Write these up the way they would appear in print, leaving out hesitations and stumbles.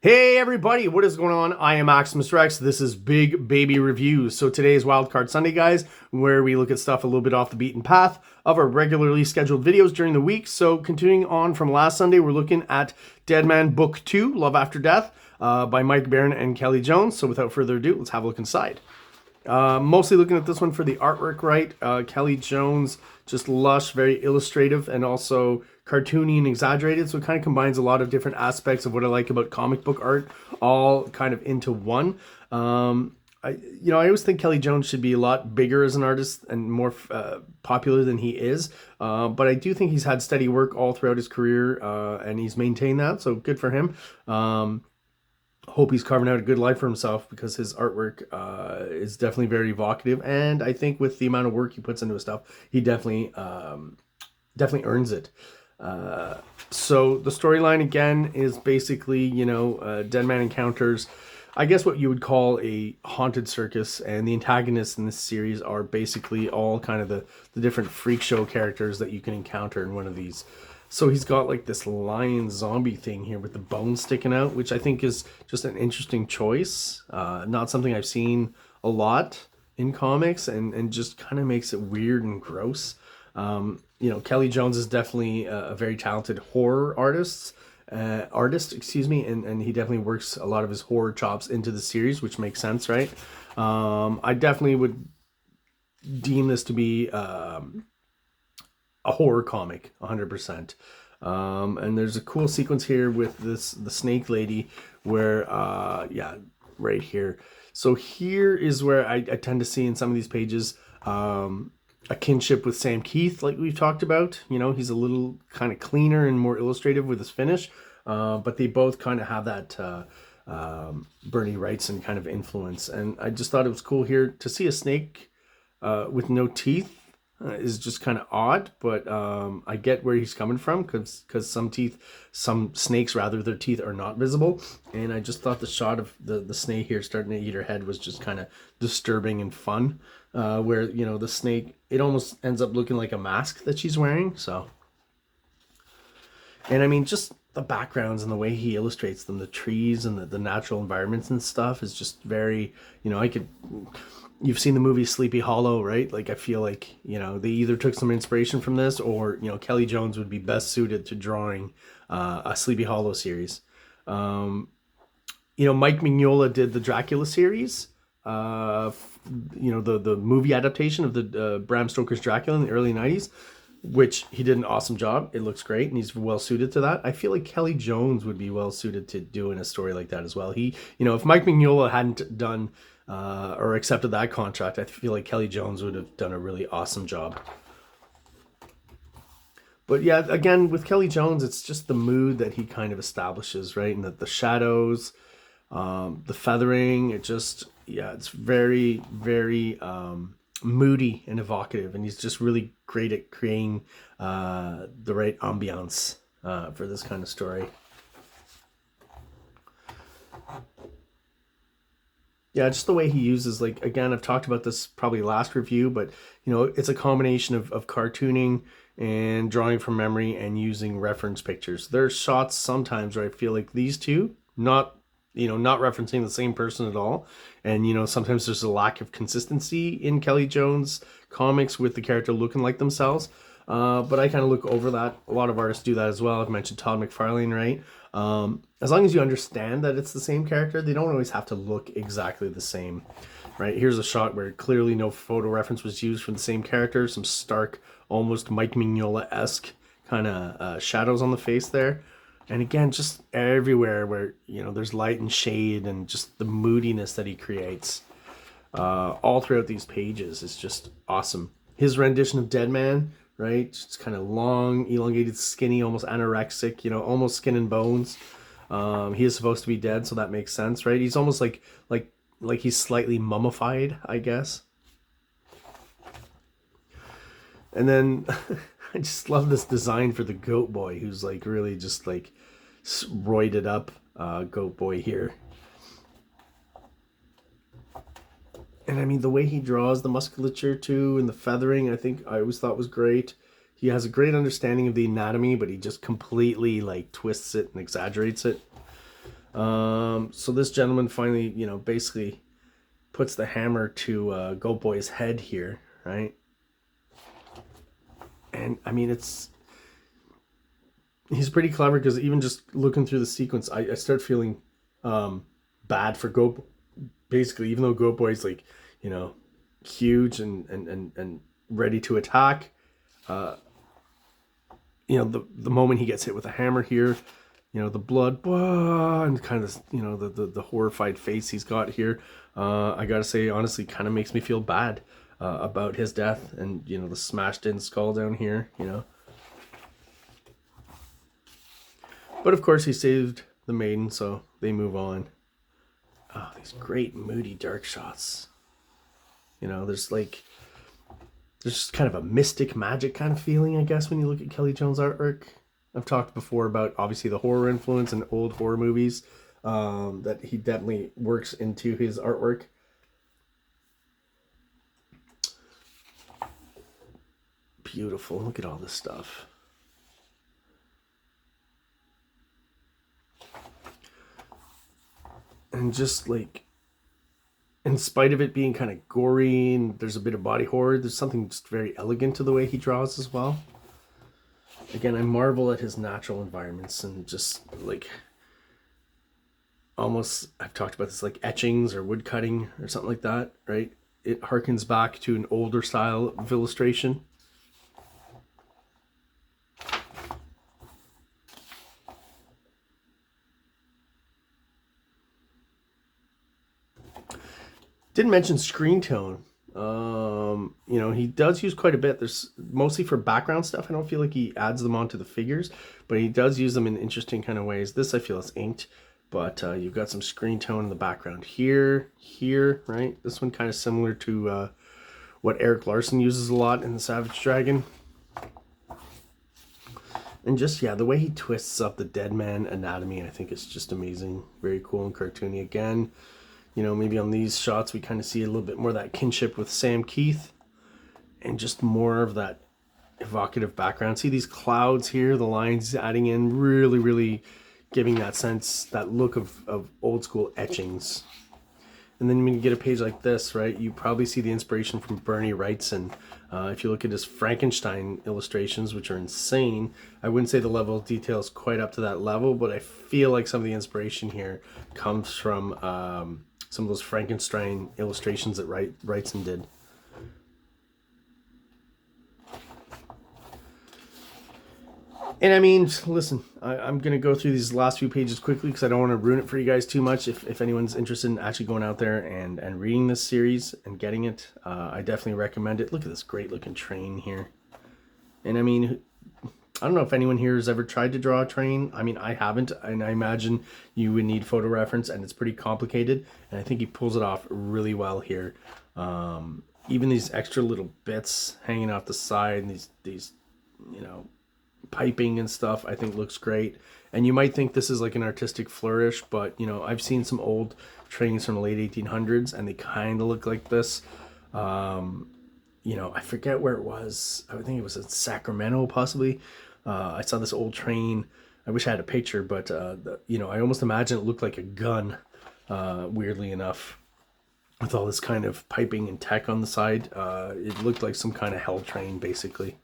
Hey everybody, what is going on? I am Maximus Rex. This is Big Baby Reviews. So today is Wildcard Sunday, guys, where we look at stuff a little bit off the beaten path of our regularly scheduled videos during the week. So continuing on from last Sunday, we're looking at Deadman Book 2, Love After Death, by Mike Baron and Kelly Jones. So without further ado, let's have a look inside. Mostly looking at this one for the artwork, right? Kelly Jones, just lush, very illustrative, and also cartoony and exaggerated. So it kind of combines a lot of different aspects of what I like about comic book art, all kind of into one. I always think Kelly Jones should be a lot bigger as an artist and more popular than he is. But I do think he's had steady work all throughout his career, and he's maintained that. So good for him. Hope he's carving out a good life for himself because his artwork is definitely very evocative, and I think with the amount of work he puts into his stuff, he definitely earns it. So the storyline again is basically, Deadman encounters, I guess, what you would call a haunted circus, and the antagonists in this series are basically all kind of the different freak show characters that you can encounter in one of these. So he's got like this lion zombie thing here with the bones sticking out, which I think is just an interesting choice. Not something I've seen a lot in comics, and just kind of makes it weird and gross. Kelly Jones is definitely a very talented horror artist, and he definitely works a lot of his horror chops into the series, which makes sense, right? I definitely would deem this to be a horror comic, 100%. And there's a cool sequence here with the snake lady where, right here. So here is where I tend to see in some of these pages a kinship with Sam Keith, like we've talked about. He's a little kind of cleaner and more illustrative with his finish, but they both kind of have that Bernie Wrightson kind of influence. And I just thought it was cool here to see a snake with no teeth. Is just kind of odd, but I get where he's coming from, because some snakes, rather, their teeth are not visible, and I just thought the shot of the snake here starting to eat her head was just kind of disturbing and fun, where the snake, it almost ends up looking like a mask that she's wearing. So, and I mean, just the backgrounds and the way he illustrates them, the trees and the natural environments and stuff is just very, you've seen the movie Sleepy Hollow, right? Like, I feel like, they either took some inspiration from this, or, Kelly Jones would be best suited to drawing a Sleepy Hollow series. Mike Mignola did the Dracula series, the movie adaptation of the Bram Stoker's Dracula in the early 90s, which he did an awesome job. It looks great, and he's well suited to that. I feel like Kelly Jones would be well suited to doing a story like that as well. He, if Mike Mignola hadn't done or accepted that contract, I feel like Kelly Jones would have done a really awesome job. But yeah, again, with Kelly Jones, it's just the mood that he kind of establishes, right? And the shadows, the feathering, it's very, very moody and evocative, and he's just really great at creating the right ambiance for this kind of story. Yeah, just the way he uses, like, again, I've talked about this probably last review, but it's a combination of cartooning and drawing from memory and using reference pictures. There's shots sometimes where I feel like these two not referencing the same person at all, and sometimes there's a lack of consistency in Kelly Jones comics with the character looking like themselves, but I kind of look over that. A lot of artists do that as well. I've mentioned Todd McFarlane, right? As long as you understand that it's the same character, they don't always have to look exactly the same, right? Here's a shot where clearly no photo reference was used for the same character. Some stark, almost Mike Mignola-esque kind of shadows on the face there. And again, just everywhere where, there's light and shade, and just the moodiness that he creates all throughout these pages is just awesome. His rendition of Deadman, right? It's kind of long, elongated, skinny, almost anorexic, almost skin and bones. He is supposed to be dead, so that makes sense, right? He's almost like he's slightly mummified, I guess. And then I just love this design for the goat boy, who's like really just like roided up goat boy here. And I mean, the way he draws the musculature too, and the feathering, I always thought was great. He has a great understanding of the anatomy, but he just completely like twists it and exaggerates it. So this gentleman finally, you know, basically puts the hammer to Goat Boy's head here, right? And I mean, he's pretty clever, because even just looking through the sequence, I start feeling bad for Goat. Basically, even though Goat Boy's like, you know, huge and ready to attack, you know, the moment he gets hit with a hammer here, you know, the blood, and kind of, you know, the horrified face he's got here, I gotta say, honestly, kind of makes me feel bad about his death, and, you know, the smashed in skull down here, you know. But of course he saved the maiden, so they move on. Oh, these great moody dark shots. You know, there's just kind of a mystic magic kind of feeling, I guess, when you look at Kelly Jones' artwork. I've talked before about, obviously, the horror influence in old horror movies, that he definitely works into his artwork. Beautiful. Look at all this stuff. And just like, in spite of it being kind of gory and there's a bit of body horror, there's something just very elegant to the way he draws as well. Again, I marvel at his natural environments, and just like, almost, I've talked about this, like etchings or wood cutting or something like that, right? It harkens back to an older style of illustration. Didn't mention screen tone. You know, he does use quite a bit. There's mostly for background stuff. I don't feel like he adds them onto the figures, but he does use them in interesting kind of ways. This I feel is inked, but you've got some screen tone in the background here, right? This one kind of similar to what Eric Larson uses a lot in the Savage Dragon. And just, yeah, the way he twists up the Deadman anatomy, I think is just amazing. Very cool and cartoony again. You know, maybe on these shots we kind of see a little bit more of that kinship with Sam Keith, and just more of that evocative background. See these clouds here, the lines adding in, really giving that sense, that look of old school etchings. And then when you get a page like this, right, you probably see the inspiration from Bernie Wrightson. If you look at his Frankenstein illustrations, which are insane, I wouldn't say the level of detail is quite up to that level, but I feel like some of the inspiration here comes from some of those Frankenstein illustrations that Wrightson did. And I mean, listen, I'm going to go through these last few pages quickly because I don't want to ruin it for you guys too much. If anyone's interested in actually going out there and reading this series and getting it, I definitely recommend it. Look at this great looking train here. And I mean, I don't know if anyone here has ever tried to draw a train. I mean, I haven't, and I imagine you would need photo reference, and it's pretty complicated. And I think he pulls it off really well here. Even these extra little bits hanging off the side, and these, you know, piping and stuff, I think looks great. And you might think this is like an artistic flourish, but you know, I've seen some old trains from the late 1800s and they kind of look like this. You know, I forget where it was. I think it was in Sacramento possibly. I saw this old train. I wish I had a picture, but you know, I almost imagine it looked like a gun, weirdly enough, with all this kind of piping and tech on the side. It looked like some kind of hell train basically.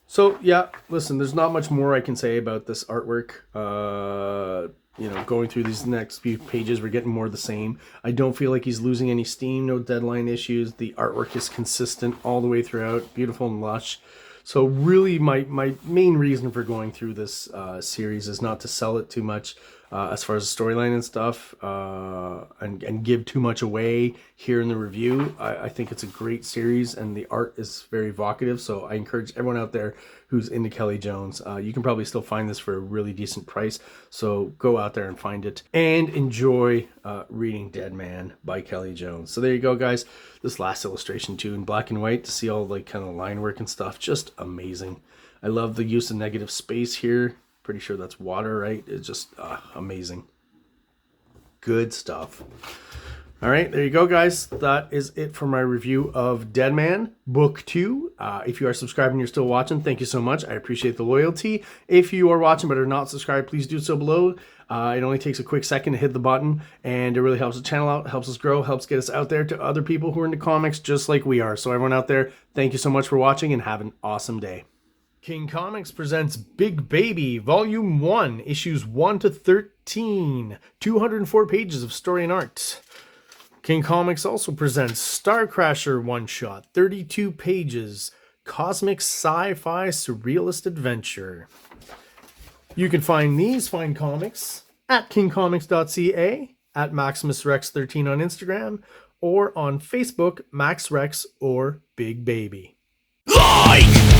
So yeah, listen, there's not much more I can say about this artwork. You know, going through these next few pages, we're getting more of the same. I don't feel like he's losing any steam, no deadline issues. The artwork is consistent all the way throughout, beautiful and lush. So really my main reason for going through this series is not to sell it too much as far as the storyline and stuff, and give too much away here in the review. I think it's a great series and the art is very evocative. So I encourage everyone out there who's into Kelly Jones. You can probably still find this for a really decent price. So go out there and find it and enjoy reading Deadman by Kelly Jones. So there you go, guys. This last illustration too in black and white to see all like kind of line work and stuff. Just amazing. I love the use of negative space here. Pretty sure that's water, right? It's just amazing. Good stuff. All right, there you go, guys. That is it for my review of Deadman Book 2. If you are subscribed and you're still watching, thank you so much. I appreciate the loyalty. If you are watching but are not subscribed, please do so below. It only takes a quick second to hit the button, and it really helps the channel out, helps us grow, helps get us out there to other people who are into comics just like we are. So everyone out there, thank you so much for watching, and have an awesome day. King Comics presents Big Baby, Volume 1, Issues 1 to 13, 204 pages of story and art. King Comics also presents Star Crasher one-shot, 32 pages, cosmic sci-fi surrealist adventure. You can find these fine comics at KingComics.CA, at MaximusRex13 on Instagram, or on Facebook, MaxRex or Big Baby. Like!